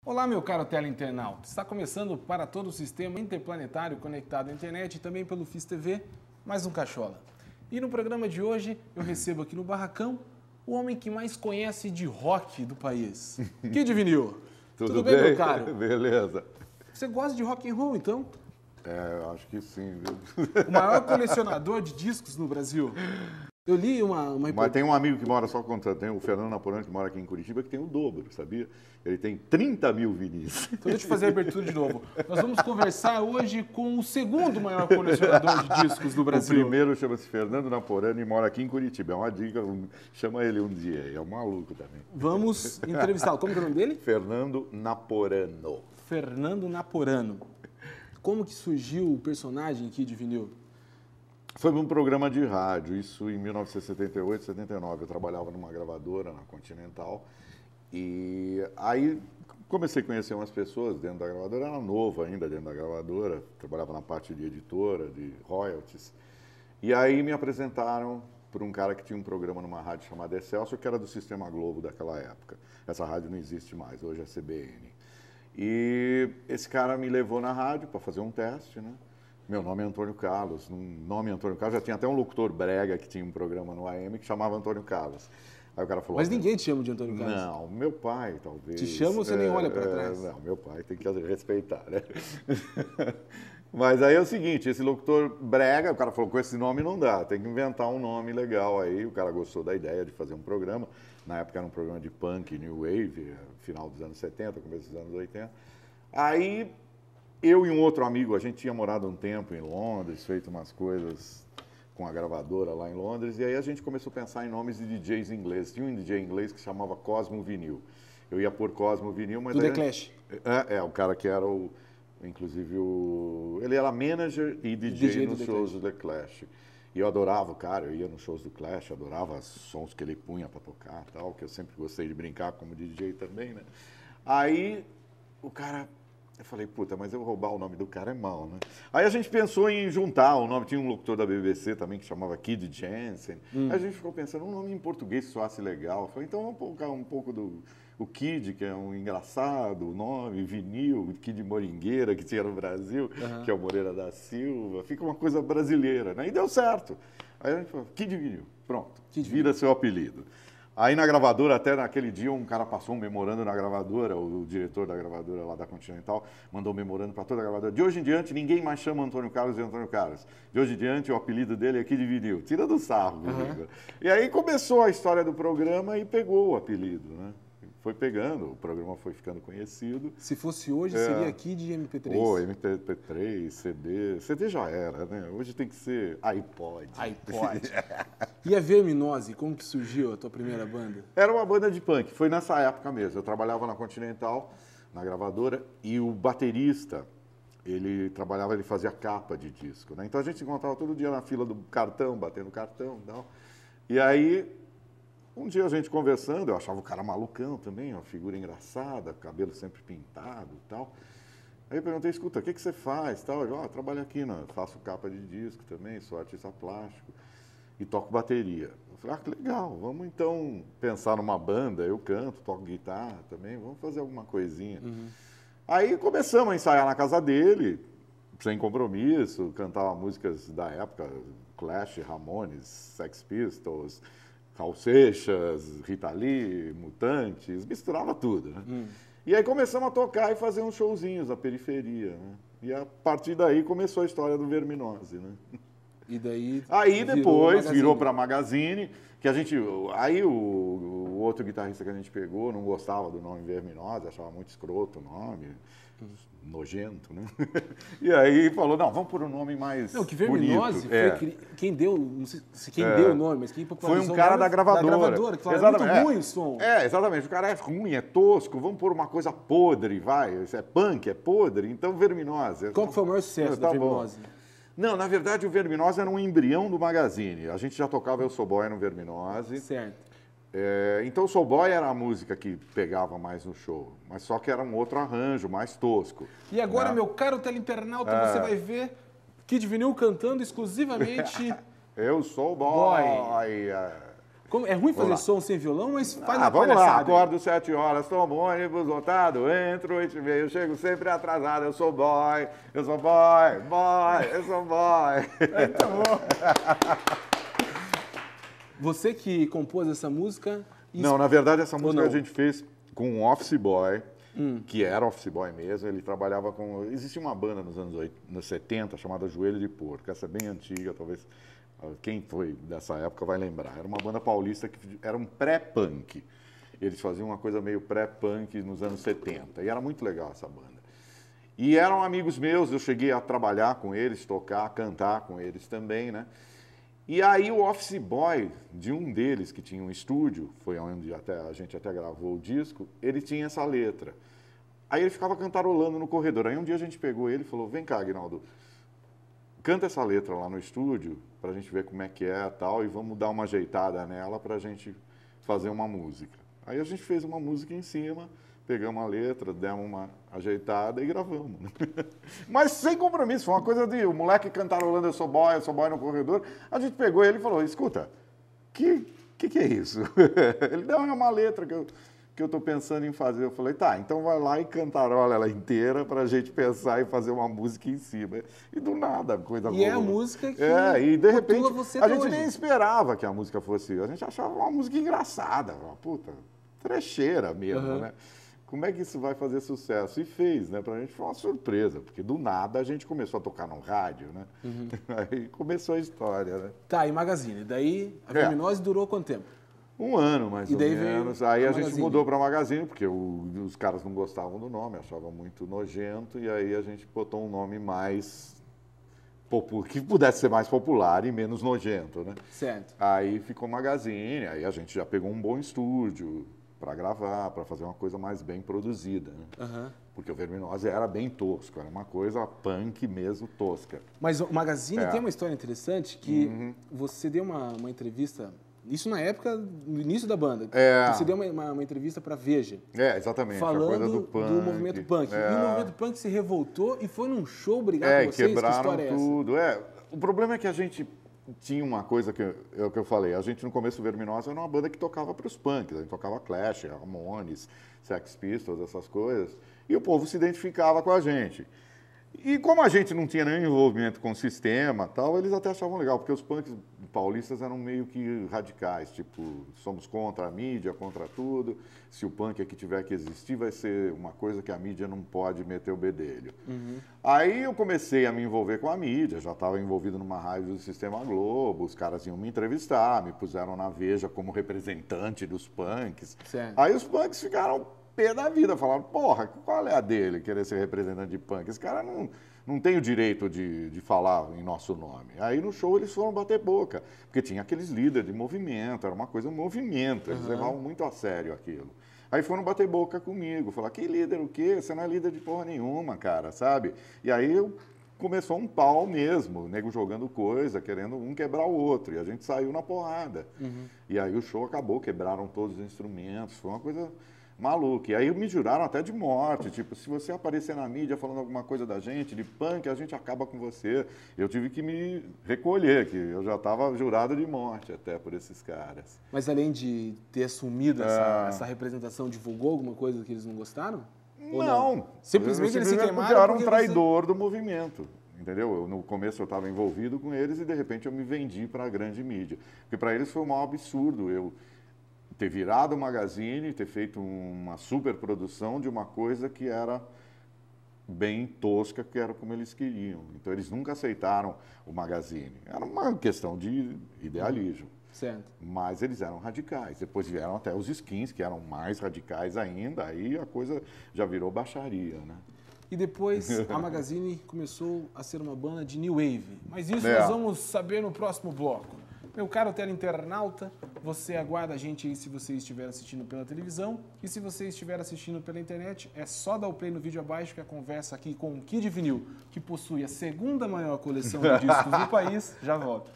Olá, meu caro teleinternauta. Está começando para todo o sistema interplanetário conectado à internet e também pelo FIS TV, mais um Cachola. E no programa de hoje eu recebo aqui no Barracão o homem que mais conhece de rock do país. Kid Vinil. Tudo bem, meu caro? Beleza. Você gosta de rock and roll, então? É, acho que sim, viu? O maior colecionador de discos no Brasil. Eu li uma Mas tem um amigo que mora só contra, tem o Fernando Napoleão, que mora aqui em Curitiba, que tem o dobro, sabia? Ele tem 30 mil vinis. Então deixa eu fazer a abertura de novo. Nós vamos conversar hoje com o segundo maior colecionador de discos do Brasil. O primeiro chama-se Fernando Napoleão e mora aqui em Curitiba. É uma dica, chama ele um dia, é um maluco também. Vamos entrevistá-lo. Como que é o nome dele? Fernando Naporano. Fernando Naporano. Como que surgiu o personagem Kid Vinil? Foi um programa de rádio, isso em 1978, 79. Eu trabalhava numa gravadora na Continental e aí comecei a conhecer umas pessoas dentro da gravadora. Era novo ainda dentro da gravadora, trabalhava na parte de editora, de royalties. E aí me apresentaram por um cara que tinha um programa numa rádio chamada Excelsior, que era do Sistema Globo daquela época. Essa rádio não existe mais, hoje é CBN. E esse cara me levou na rádio para fazer um teste, né? Meu nome é Antônio Carlos, no nome Antônio Carlos já tinha até um locutor brega que tinha um programa no AM que chamava Antônio Carlos. Aí o cara falou... Mas ninguém te chama de Antônio Carlos? Não, meu pai talvez. Te chama ou você nem olha para trás? Não, meu pai tem que respeitar, né? Mas aí é o seguinte, esse locutor brega, o cara falou, com esse nome não dá, tem que inventar um nome legal aí. O cara gostou da ideia de fazer um programa. Na época era um programa de punk, new wave, final dos anos 70, começo dos anos 80. Aí... eu e um outro amigo, a gente tinha morado um tempo em Londres, feito umas coisas com a gravadora lá em Londres, e aí a gente começou a pensar em nomes de DJs ingleses. Tinha um DJ inglês que chamava Cosmo Vinil. Eu ia pôr Cosmo Vinil, mas... Do The Clash. O cara que era o... Inclusive, ele era manager e DJ nos shows do The Clash. E eu adorava o cara, eu ia nos shows do Clash, adorava os sons que ele punha para tocar, tal, que eu sempre gostei de brincar como DJ também, né? Aí, o cara... eu falei, puta, mas eu roubar o nome do cara é mal, né? Aí a gente pensou em juntar o nome, tinha um locutor da BBC também que chamava Kid Jensen. Aí a gente ficou pensando, um nome em português que soasse legal. Eu falei, então vamos colocar um pouco do o Kid, que é um engraçado, o nome, Vinil, Kid Moringueira, que tinha no Brasil, que é o Moreira da Silva. Fica uma coisa brasileira, né? E deu certo. Aí a gente falou, Kid Vinil, pronto, vira seu apelido. Aí na gravadora, até naquele dia, um cara passou um memorando na gravadora, o diretor da gravadora lá da Continental, mandou um memorando para toda a gravadora. De hoje em diante, ninguém mais chama Antônio Carlos de Antônio Carlos. De hoje em diante, o apelido dele é Kid Vinil. Tira do sarro. E aí começou a história do programa e pegou o apelido, né? Foi pegando, o programa foi ficando conhecido. Se fosse hoje, seria Kid MP3. Pô, MP3, CD. CD já era, né? Hoje tem que ser iPod. E a Verminose, como que surgiu a tua primeira banda? Era uma banda de punk, foi nessa época mesmo. Eu trabalhava na Continental, na gravadora, e o baterista, ele fazia capa de disco, né? Então a gente se encontrava todo dia na fila do cartão, batendo cartão e tal. E aí... um dia a gente conversando, eu achava o cara malucão também, uma figura engraçada, cabelo sempre pintado e tal. Aí eu perguntei, escuta, o que você faz? Tal. Eu trabalho aqui, faço capa de disco também, sou artista plástico e toco bateria. Eu falei, que legal, vamos então pensar numa banda, eu canto, toco guitarra também, vamos fazer alguma coisinha. Aí começamos a ensaiar na casa dele, sem compromisso, cantava músicas da época, Clash, Ramones, Sex Pistols... Raul Seixas, Rita Lee, Mutantes, misturava tudo, né? E aí começamos a tocar e fazer uns showzinhos na periferia, né? E a partir daí começou a história do Verminose, né? E daí... aí depois virou para Magazine, que a gente... Aí o outro guitarrista que a gente pegou não gostava do nome Verminose, achava muito escroto o nome, nojento, né? E aí falou, não, vamos por um nome mais não, que Verminose bonito. Quem deu, não sei se quem deu o nome, mas quem popularizou foi um cara da gravadora. Que falou, é muito ruim o som. Exatamente, o cara é ruim, é tosco, vamos pôr uma coisa podre, vai, isso é punk, é podre, então Verminose. Qual que foi o maior sucesso da Verminose? Não, na verdade o Verminose era um embrião do Magazine, a gente já tocava Eu Sou Boy no Verminose. Certo. Então o Soul Boy era a música que pegava mais no show, mas só que era um outro arranjo, mais tosco. E agora, meu caro teleinternauta, você vai ver Kid Vinil cantando exclusivamente... Eu Sou Boy. É ruim fazer som sem violão, mas faz uma vamos lá, palhaçada. acordo 7 horas, tomo ônibus lotado, entro 8h30, eu chego sempre atrasado, eu sou boy, eu sou boy, eu sou boy. Tá bom. Você que compôs essa música... Não, na verdade essa música a gente fez com um office boy, que era office boy mesmo, ele trabalhava com... Existia uma banda nos anos 70 chamada Joelho de Porco, essa é bem antiga, talvez quem foi dessa época vai lembrar. Era uma banda paulista que era um pré-punk. Eles faziam uma coisa meio pré-punk nos anos 70, e era muito legal essa banda. E eram amigos meus, eu cheguei a trabalhar com eles, tocar, cantar com eles também, né? E aí o office boy de um deles, que tinha um estúdio, foi onde a gente até gravou o disco, ele tinha essa letra. Aí ele ficava cantarolando no corredor. Aí um dia a gente pegou ele e falou, vem cá, Aguinaldo, canta essa letra lá no estúdio, pra gente ver como é que é e tal, e vamos dar uma ajeitada nela pra gente fazer uma música. Aí a gente fez uma música em cima, pegamos a letra, demos uma ajeitada e gravamos. Mas sem compromisso, foi uma coisa de o moleque cantarolando eu sou boy no corredor. A gente pegou ele e falou, escuta, que é isso? Ele deu uma letra que eu tô pensando em fazer. Eu falei, tá, então vai lá e cantarola ela inteira pra gente pensar em fazer uma música em cima. E do nada a coisa rolou. E é a música que e de repente você a gente hoje. nem esperava que a música fosse... A gente achava uma música engraçada, uma puta trecheira mesmo, né? Como é que isso vai fazer sucesso? E fez, né? Pra gente foi uma surpresa, porque do nada a gente começou a tocar no rádio, né? Aí começou a história, né? Tá, e Magazine. Daí a Verminose durou quanto tempo? Um ano, mais ou menos. Aí a gente Magazine. mudou para Magazine, porque os caras não gostavam do nome, achavam muito nojento, e aí a gente botou um nome mais... que pudesse ser mais popular e menos nojento, né? Certo. Aí ficou Magazine, aí a gente já pegou um bom estúdio para gravar, para fazer uma coisa mais bem produzida, né? Porque o Verminose era bem tosco, era uma coisa punk mesmo tosca. Mas o Magazine tem uma história interessante que você deu uma entrevista, isso na época, no início da banda, você deu uma entrevista para Veja. Exatamente, falando a coisa do punk. Do movimento punk. E o movimento punk se revoltou e foi num show brigar com vocês? Quebraram que história tudo. É essa? O problema é que a gente tinha uma coisa que eu falei, a gente no começo do Verminose era uma banda que tocava para os punks, a gente tocava Clash, Ramones, Sex Pistols, essas coisas, e o povo se identificava com a gente. E como a gente não tinha nenhum envolvimento com o sistema, tal, eles até achavam legal, porque os punks paulistas eram meio que radicais, tipo, somos contra a mídia, contra tudo, se o punk aqui tiver que existir, vai ser uma coisa que a mídia não pode meter o bedelho. Aí eu comecei a me envolver com a mídia, já estava envolvido numa rádio do Sistema Globo, os caras iam me entrevistar, me puseram na Veja como representante dos punks. Certo. Aí os punks ficaram pé da vida, falaram, porra, qual é a dele querer ser representante de punk? Esse cara não tem o direito de falar em nosso nome. Aí no show eles foram bater boca, porque tinha aqueles líderes de movimento, era uma coisa, um movimento, eles levavam muito a sério aquilo. Aí foram bater boca comigo, falar, que líder o quê? Você não é líder de porra nenhuma, cara, sabe? E aí começou um pau mesmo, o nego jogando coisa, querendo um quebrar o outro, e a gente saiu na porrada. E aí o show acabou, quebraram todos os instrumentos, foi uma coisa maluca. E aí me juraram até de morte, tipo, se você aparecer na mídia falando alguma coisa da gente, de punk, a gente acaba com você. Eu tive que me recolher, que eu já estava jurado de morte até por esses caras. Mas além de ter assumido essa representação, divulgou alguma coisa que eles não gostaram? Não. Simplesmente eles se queimaram eu era um traidor do movimento. Entendeu? No começo eu estava envolvido com eles e de repente eu me vendi para a grande mídia. Porque para eles foi um maior absurdo eu ter virado o Magazine, ter feito uma superprodução de uma coisa que era bem tosca, que era como eles queriam. Então eles nunca aceitaram o Magazine. Era uma questão de idealismo. Certo. Mas eles eram radicais. Depois vieram até os skins, que eram mais radicais ainda. Aí a coisa já virou baixaria, né? E depois a Magazine começou a ser uma banda de New Wave. Mas isso nós vamos saber no próximo bloco. Meu caro teleinternauta, você aguarda a gente aí se você estiver assistindo pela televisão. E se você estiver assistindo pela internet, é só dar o play no vídeo abaixo que a conversa aqui com o Kid Vinil, que possui a segunda maior coleção de discos do país, já volta.